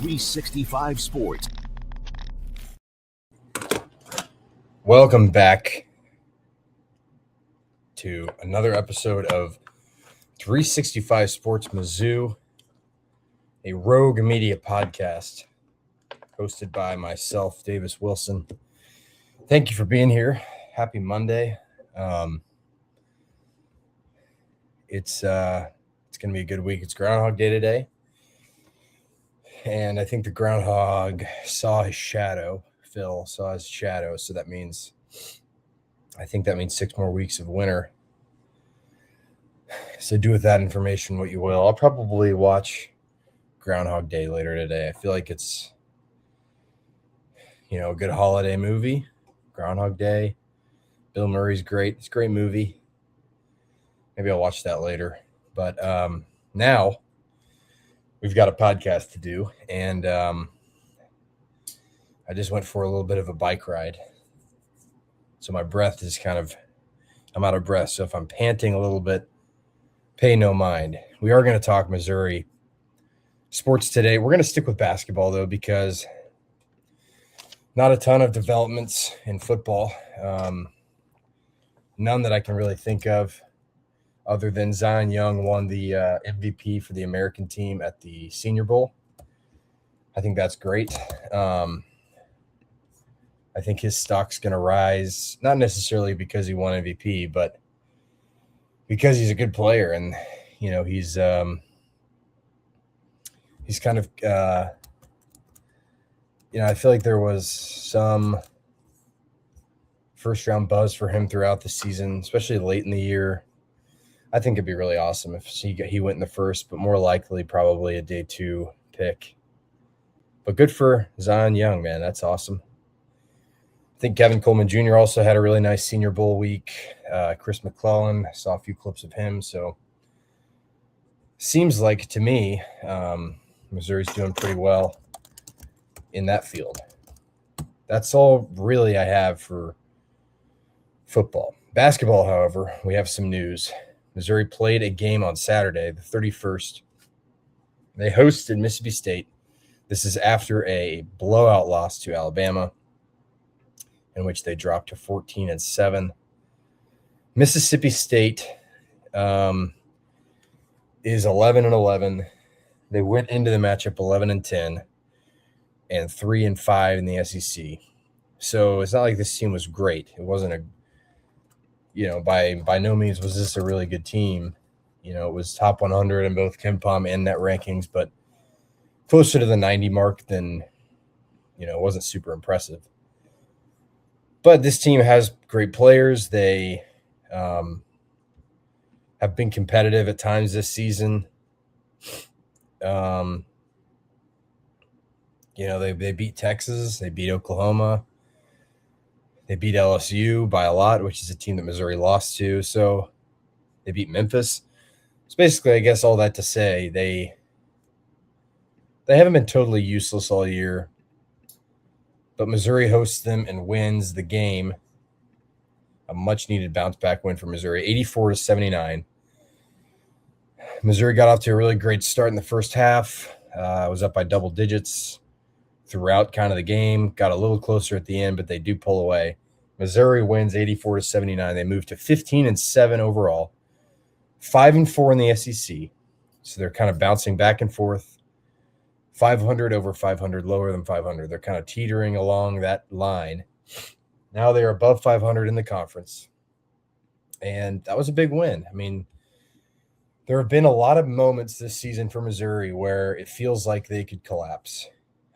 365 Sports. Welcome back to another episode of 365 Sports Mizzou, a rogue media podcast hosted by myself, Davis Wilson. Thank you for being here. Happy Monday. It's going to be a good week. It's Groundhog Day today. And I think the groundhog saw his shadow. Phil saw his shadow. So that means 6 more weeks of winter. So do with that information what you will. I'll probably watch Groundhog Day later today. I feel like it's, a good holiday movie. Groundhog Day. Bill Murray's great. It's a great movie. Maybe I'll watch that later. But now we've got a podcast to do. And I just went for a little bit of a bike ride. So my breath is I'm out of breath. So if I'm panting a little bit, pay no mind. We are going to talk Missouri sports today. We're going to stick with basketball, though, because not a ton of developments in football. None that I can really think of other than Zion Young won the MVP for the American team at the Senior Bowl. I think that's great. I think his stock's going to rise, not necessarily because he won MVP, but because he's a good player. And, he's kind of, I feel like there was some first round buzz for him throughout the season, especially late in the year. I think it'd be really awesome if he went in the first, but more likely probably a day 2 pick. But good for Zion Young, man. That's awesome. I think Kevin Coleman Jr. also had a really nice Senior Bowl week. Chris McClellan, I saw a few clips of him. So seems like to me, Missouri's doing pretty well in that field. That's all really I have for football. Basketball, however, we have some news. Missouri played a game on Saturday, the 31st. They hosted Mississippi State. This is after a blowout loss to Alabama, in which they dropped to 14-7. Mississippi State is 11-11. They went into the matchup 11-10 and 3-5 in the SEC. So it's not like this team was great. It wasn't by no means was this a really good team. It was top 100 in both KenPom and net rankings, but closer to the 90 mark than, it wasn't super impressive. But this team has great players. They have been competitive at times this season. They beat Texas. They beat Oklahoma. They beat LSU by a lot, which is a team that Missouri lost to. So they beat Memphis. So basically, I guess all that to say, they haven't been totally useless all year. But Missouri hosts them and wins the game. A much-needed bounce-back win for Missouri, 84-79. Missouri got off to a really great start in the first half. Was up by double digits throughout kind of the game. Got a little closer at the end, but they do pull away. Missouri wins 84-79. They move to 15-7 overall, 5-4 in the SEC. So they're kind of bouncing back and forth. 500 over 500, lower than 500. They're kind of teetering along that line. Now they're above 500 in the conference. And that was a big win. I mean, there have been a lot of moments this season for Missouri where it feels like they could collapse.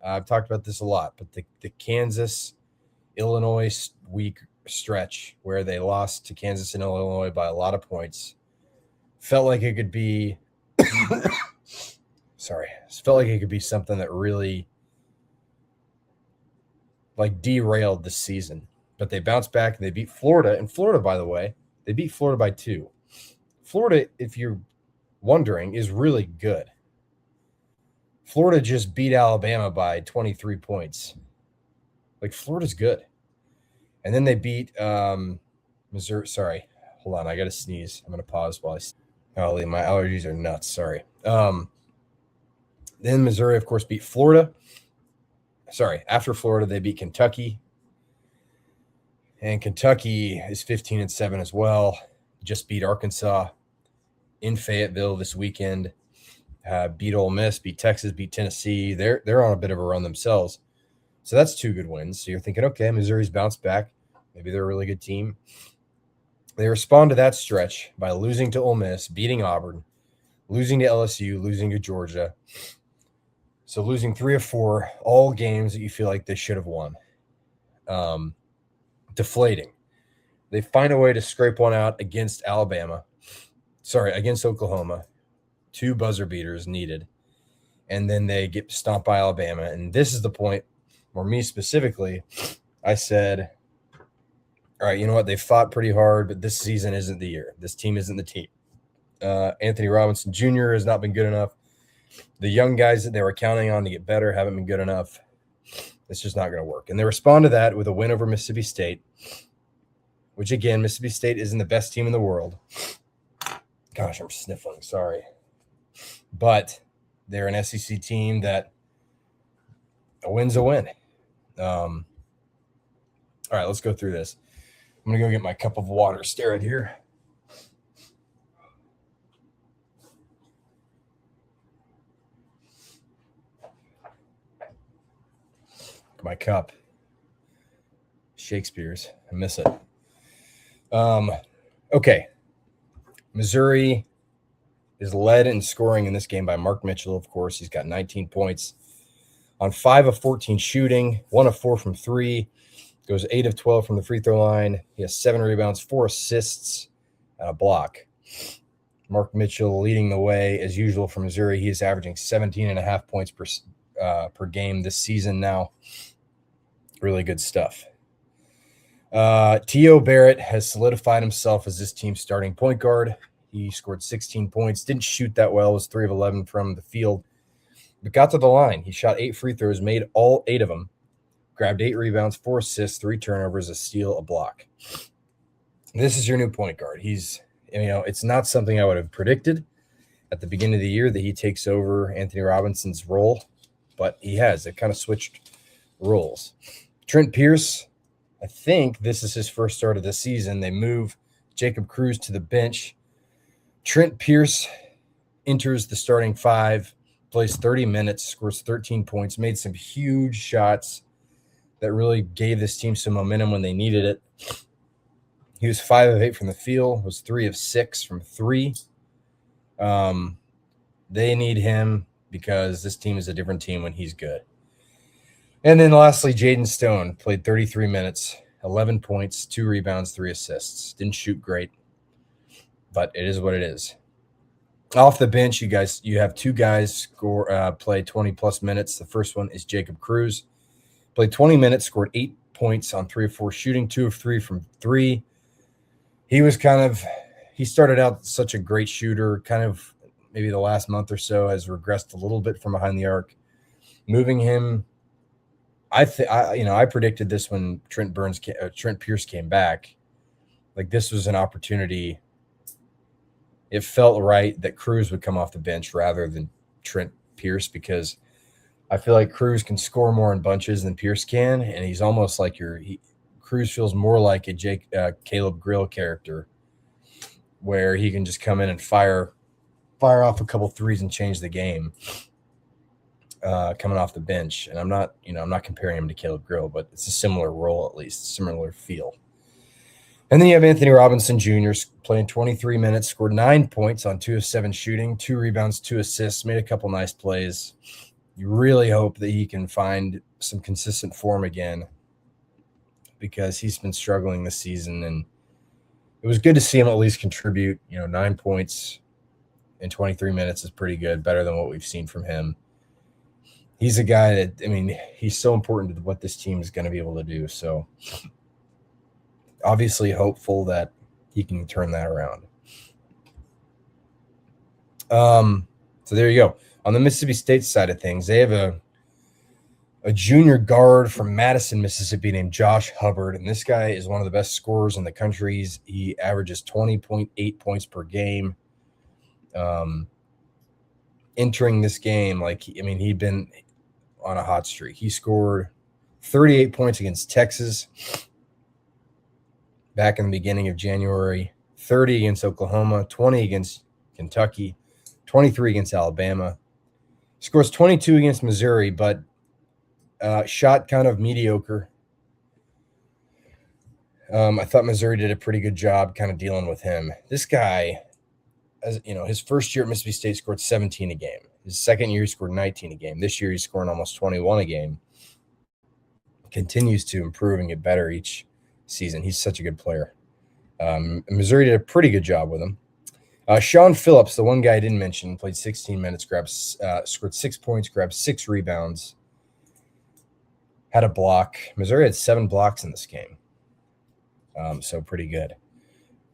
I've talked about this a lot, but the Kansas-Illinois week stretch where they lost to Kansas and Illinois by a lot of points felt like it could be felt like it could be something that really derailed the season. But they bounced back and they beat Florida. And Florida, by the way, they beat Florida by 2. Florida, if you're wondering, is really good. Florida just beat Alabama by 23 points. Florida's good. And then they beat Missouri. Sorry. Hold on. I got to sneeze. I'm going to pause while my allergies are nuts. Sorry. Then Missouri, of course, beat Florida. Sorry, after Florida, they beat Kentucky. And Kentucky is 15-7 as well. Just beat Arkansas in Fayetteville this weekend. Beat Ole Miss, beat Texas, beat Tennessee. They're on a bit of a run themselves. So that's 2 good wins. So you're thinking, okay, Missouri's bounced back. Maybe they're a really good team. They respond to that stretch by losing to Ole Miss, beating Auburn, losing to LSU, losing to Georgia. So losing 3 of 4, all games that you feel like they should have won. Deflating. They find a way to scrape one out against against Oklahoma. 2 buzzer beaters needed. And then they get stomped by Alabama. And this is the point where me specifically, I said, all right, you know what? They fought pretty hard, but this season isn't the year. This team isn't the team. Anthony Robinson Jr. has not been good enough. The young guys that they were counting on to get better haven't been good enough. It's just not going to work. And they respond to that with a win over Mississippi State, which, again, Mississippi State isn't the best team in the world. Gosh, I'm sniffling. Sorry. But they're an SEC team that a win's a win. All right, let's go through this. I'm going to go get my cup of water. Stay right here. My cup. Shakespeare's. I miss it. Okay. Missouri is led in scoring in this game by Mark Mitchell, of course. He's got 19 points on 5 of 14 shooting, 1 of 4 from 3, goes 8 of 12 from the free throw line. He has 7 rebounds, 4 assists, and a block. Mark Mitchell leading the way as usual for Missouri. He is averaging 17.5 points per game this season now. Really good stuff. T.O. Barrett has solidified himself as this team's starting point guard. He scored 16 points, didn't shoot that well, was 3 of 11 from the field, but got to the line. He shot 8 free throws, made all 8 of them, grabbed 8 rebounds, 4 assists, 3 turnovers, a steal, a block. This is your new point guard. It's not something I would have predicted at the beginning of the year that he takes over Anthony Robinson's role, but he has. They kind of switched roles. Trent Pierce, I think this is his first start of the season. They move Jacob Cruz to the bench. Trent Pierce enters the starting 5, plays 30 minutes, scores 13 points, made some huge shots that really gave this team some momentum when they needed it. He was 5 of 8 from the field, was 3 of 6 from 3. They need him because this team is a different team when he's good. And then lastly, Jaden Stone played 33 minutes, 11 points, 2 rebounds, 3 assists. Didn't shoot great, but it is what it is. Off the bench, you have 2 guys play 20-plus minutes. The first one is Jacob Cruz. Played 20 minutes, scored 8 points on 3 of 4 shooting, 2 of 3 from 3. He started out such a great shooter, kind of maybe the last month or so has regressed a little bit from behind the arc. Moving him, I predicted this when Trent Pierce came back. Like, this was an opportunity. It felt right that Cruz would come off the bench rather than Trent Pierce, because I feel like Cruz can score more in bunches than Pierce can, and he's almost like Cruz feels more like a Caleb Grill character, where he can just come in and fire off a couple threes and change the game. Coming off the bench, and I'm not comparing him to Caleb Grill, but it's a similar role, at least similar feel. And then you have Anthony Robinson Jr. playing 23 minutes, scored 9 points on 2 of 7 shooting, 2 rebounds, 2 assists, made a couple nice plays. You really hope that he can find some consistent form again, because he's been struggling this season, and it was good to see him at least contribute. 9 points in 23 minutes is pretty good, better than what we've seen from him. He's a guy that, he's so important to what this team is going to be able to do. So obviously hopeful that he can turn that around. So there you go. On the Mississippi State side of things, they have a junior guard from Madison, Mississippi named Josh Hubbard. And this guy is one of the best scorers in the country. He averages 20.8 points per game. entering this game, he'd been on a hot streak. He scored 38 points against Texas back in the beginning of January, 30 against Oklahoma, 20 against Kentucky, 23 against Alabama. Scores 22 against Missouri, but shot kind of mediocre. I thought Missouri did a pretty good job kind of dealing with him. This guy, his first year at Mississippi State scored 17 a game. His second year, he scored 19 a game. This year, he's scoring almost 21 a game. Continues to improve and get better each season. He's such a good player. Missouri did a pretty good job with him. Sean Phillips, the one guy I didn't mention, played 16 minutes, scored 6 points, grabbed 6 rebounds, had a block. Missouri had 7 blocks in this game, so pretty good.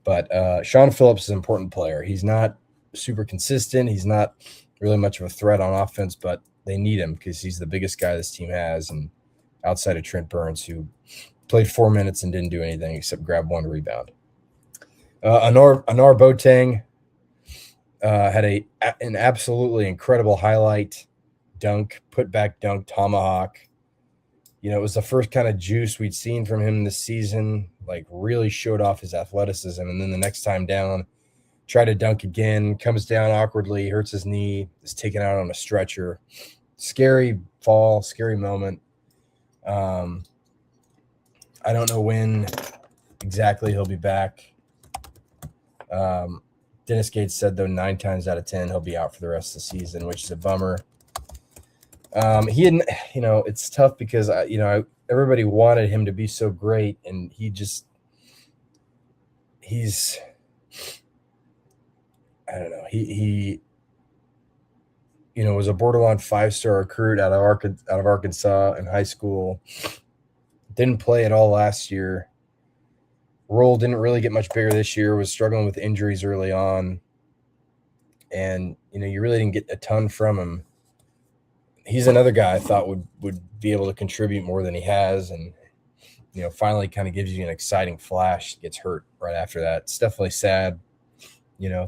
But Sean Phillips is an important player. He's not super consistent. He's not really much of a threat on offense, but they need him because he's the biggest guy this team has, and outside of Trent Burns, who played 4 minutes and didn't do anything except grab 1 rebound. Anar Boateng had an absolutely incredible highlight dunk, put-back dunk, tomahawk. It was the first kind of juice we'd seen from him this season, really showed off his athleticism. And then the next time down, tried to dunk again, comes down awkwardly, hurts his knee, is taken out on a stretcher. Scary fall, scary moment. I don't know when exactly he'll be back. Dennis Gates said, though, 9 times out of 10 he'll be out for the rest of the season, which is a bummer. He hadn't, it's tough because everybody wanted him to be so great, and he's I don't know. He was a borderline 5-star recruit out of Arkansas in high school. Didn't play at all last year. Role didn't really get much bigger this year. Was struggling with injuries early on, and you really didn't get a ton from him. He's another guy I thought would be able to contribute more than he has, and finally kind of gives you an exciting flash. Gets hurt right after that. It's definitely sad.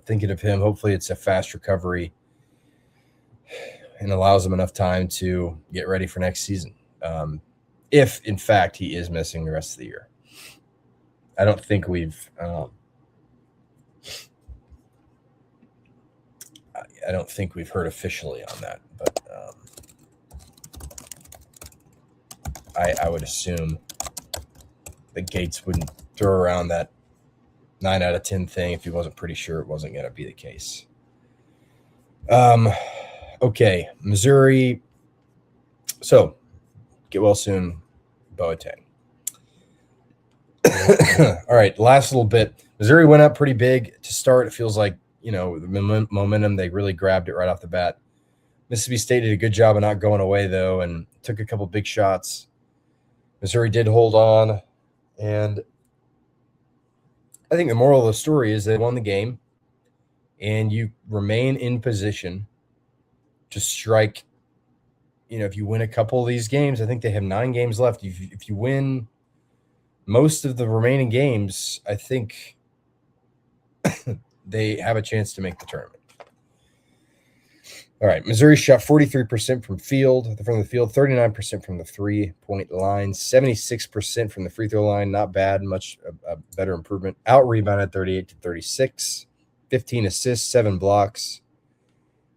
Thinking of him. Hopefully, it's a fast recovery and allows him enough time to get ready for next season. If in fact he is missing the rest of the year. I don't think we've heard officially on that, but I would assume the Gates wouldn't throw around that 9 out of 10 thing if he wasn't pretty sure it wasn't going to be the case. Okay, Missouri. So, get well soon, Boateng. All right, last little bit. Missouri went up pretty big to start. It feels like, the momentum, they really grabbed it right off the bat. Mississippi State did a good job of not going away, though, and took a couple big shots. Missouri did hold on, and I think the moral of the story is they won the game, and you remain in position to strike. If you win a couple of these games, I think they have 9 games left. If you win most of the remaining games, I think they have a chance to make the tournament. All right, Missouri shot 43% from the field, 39% from the 3-point line, 76% from the free throw line. Not bad, much a better improvement. Out-rebounded 38-36, 15 assists, 7 blocks.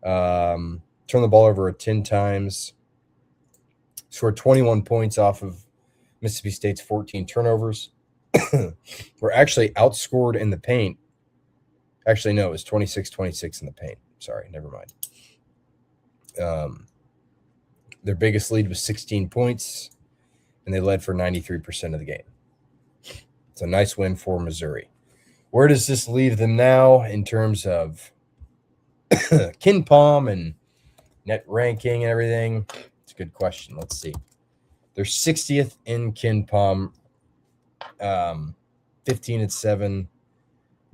Turned the ball over 10 times. Scored 21 points off of Mississippi State's 14 turnovers. Were actually outscored in the paint. Actually, no, it was 26-26 in the paint. Sorry, never mind. Their biggest lead was 16 points, and they led for 93% of the game. It's a nice win for Missouri. Where does this leave them now in terms of KenPom and net ranking and everything? It's a good question. Let's see. They're 60th in KenPom, 15-7.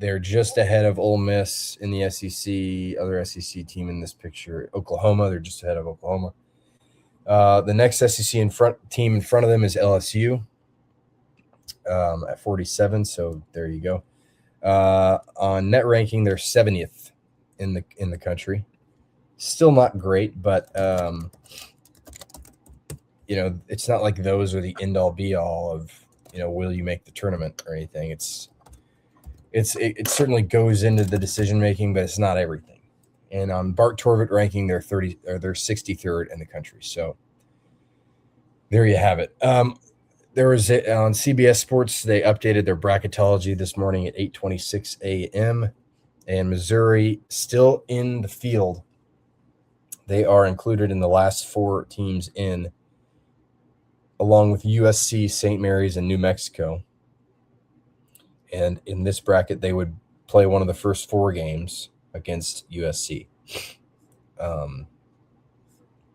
They're just ahead of Ole Miss in the SEC, other SEC team in this picture. Oklahoma, they're just ahead of Oklahoma. The next SEC team in front of them is LSU at 47. So there you go. On net ranking, they're 70th in the country. Still not great, but it's not like those are the end all be all of, will you make the tournament or anything. It certainly goes into the decision making, but it's not everything. And on Bart Torvik ranking, they're 63rd in the country. So there you have it. There was on CBS Sports, they updated their bracketology this morning at 8:26 a.m. and Missouri still in the field. They are included in the last 4 teams in, along with USC, St. Mary's, and New Mexico. And in this bracket, they would play one of the first 4 games against USC.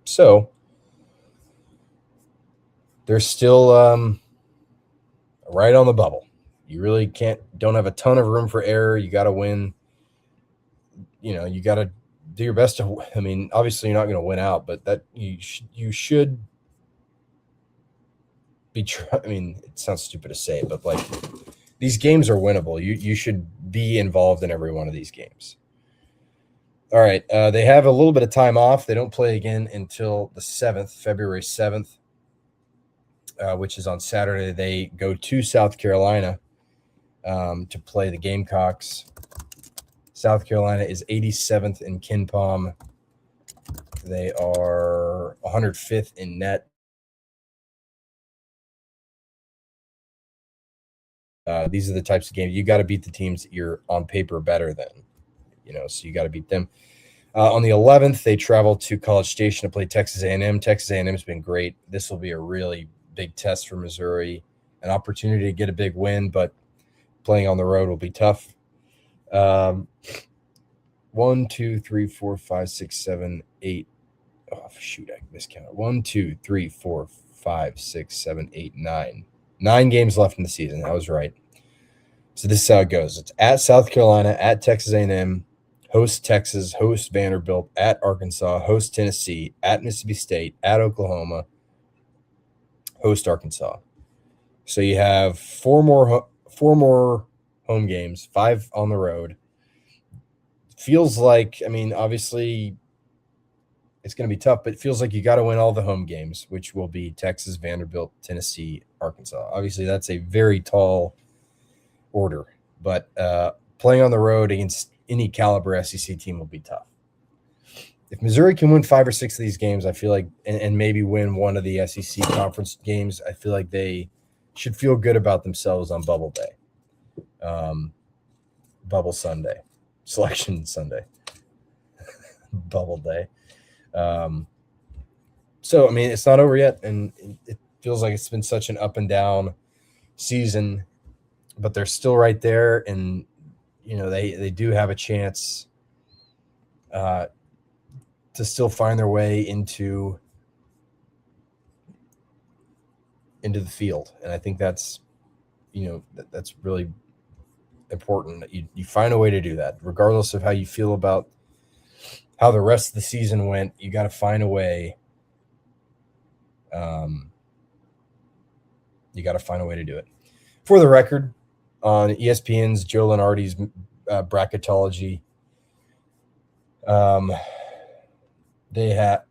So they're still right on the bubble. You really don't have a ton of room for error. You got to win. You got to do your best to. I mean, obviously you're not going to win out, but that you should be. I mean, it sounds stupid to say, but like these games are winnable. You should be involved in every one of these games. All right, they have a little bit of time off. They don't play again until the 7th, February 7th, which is on Saturday. They go to South Carolina to play the Gamecocks. South Carolina is 87th in KenPom. They are 105th in net. These are the types of games you got to beat the teams that you're on paper better than. So you got to beat them. On the 11th, they travel to College Station to play Texas A&M. Texas A&M has been great. This will be a really big test for Missouri, an opportunity to get a big win, but playing on the road will be tough. 1, 2, 3, 4, 5, 6, 7, 8. Oh, shoot, I miscounted. 1, 2, 3, 4, 5, 6, 7, 8, 9. 9 games left in the season. I was right. So this is how it goes. It's at South Carolina, at Texas A&M, host Texas, host Vanderbilt, at Arkansas, host Tennessee, at Mississippi State, at Oklahoma, host Arkansas. So you have 4 more home games, 5 on the road. Feels like, I mean, obviously it's going to be tough, but it feels like you got to win all the home games, which will be Texas, Vanderbilt, Tennessee, Arkansas. Obviously, that's a very tall order, but playing on the road against any caliber SEC team will be tough. If Missouri can win 5 or 6 of these games, I feel like, and maybe win one of the SEC conference games, I feel like they should feel good about themselves on Bubble Day, Bubble Sunday, Selection Sunday, Bubble Day. So, I mean, it's not over yet, and it feels like it's been such an up and down season, but they're still right there, and they do have a chance to still find their way into the field. And I think that's that's really important that you find a way to do that, regardless of how you feel about how the rest of the season went. You got to find a way. You got to find a way to do it. For the record, on ESPN's Joe Lunardi's bracketology,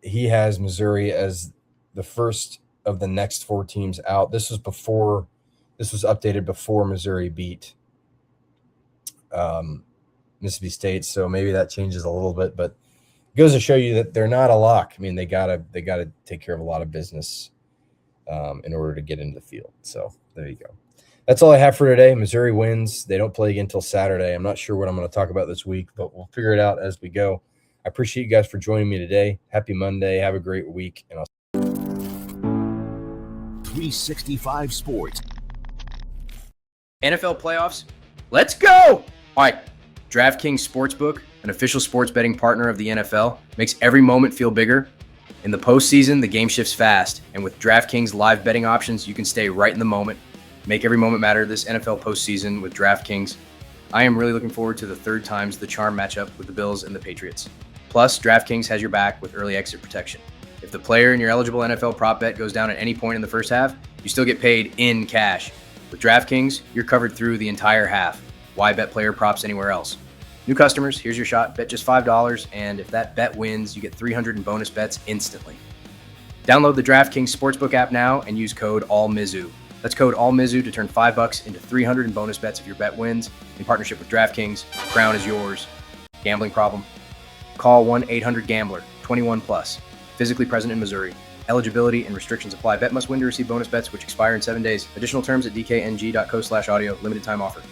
he has Missouri as the first of the next 4 teams out. This was updated before Missouri beat Mississippi State, so maybe that changes a little bit, but it goes to show you that they're not a lock. I mean, they gotta take care of a lot of business in order to get into the field. So there you go. That's all I have for today. Missouri wins. They don't play again until Saturday. I'm not sure what I'm going to talk about this week, but we'll figure it out as we go. I appreciate you guys for joining me today. Happy Monday. Have a great week. And 365 Sports. NFL playoffs. Let's go! All right. DraftKings Sportsbook, an official sports betting partner of the NFL, makes every moment feel bigger. In the postseason, the game shifts fast, and with DraftKings live betting options, you can stay right in the moment. Make every moment matter this NFL postseason with DraftKings. I am really looking forward to the third time's the charm matchup with the Bills and the Patriots. Plus, DraftKings has your back with early exit protection. If the player in your eligible NFL prop bet goes down at any point in the first half, you still get paid in cash. With DraftKings, you're covered through the entire half. Why bet player props anywhere else? New customers, here's your shot. Bet just $5, and if that bet wins, you get 300 in bonus bets instantly. Download the DraftKings Sportsbook app now and use code ALLMIZZOU. That's code ALLMIZZOU to turn $5 into 300 in bonus bets if your bet wins. In partnership with DraftKings, the crown is yours. Gambling problem? Call 1-800-GAMBLER, 21 plus. Physically present in Missouri. Eligibility and restrictions apply. Bet must win to receive bonus bets which expire in 7 days. Additional terms at dkng.co/audio. Limited time offer.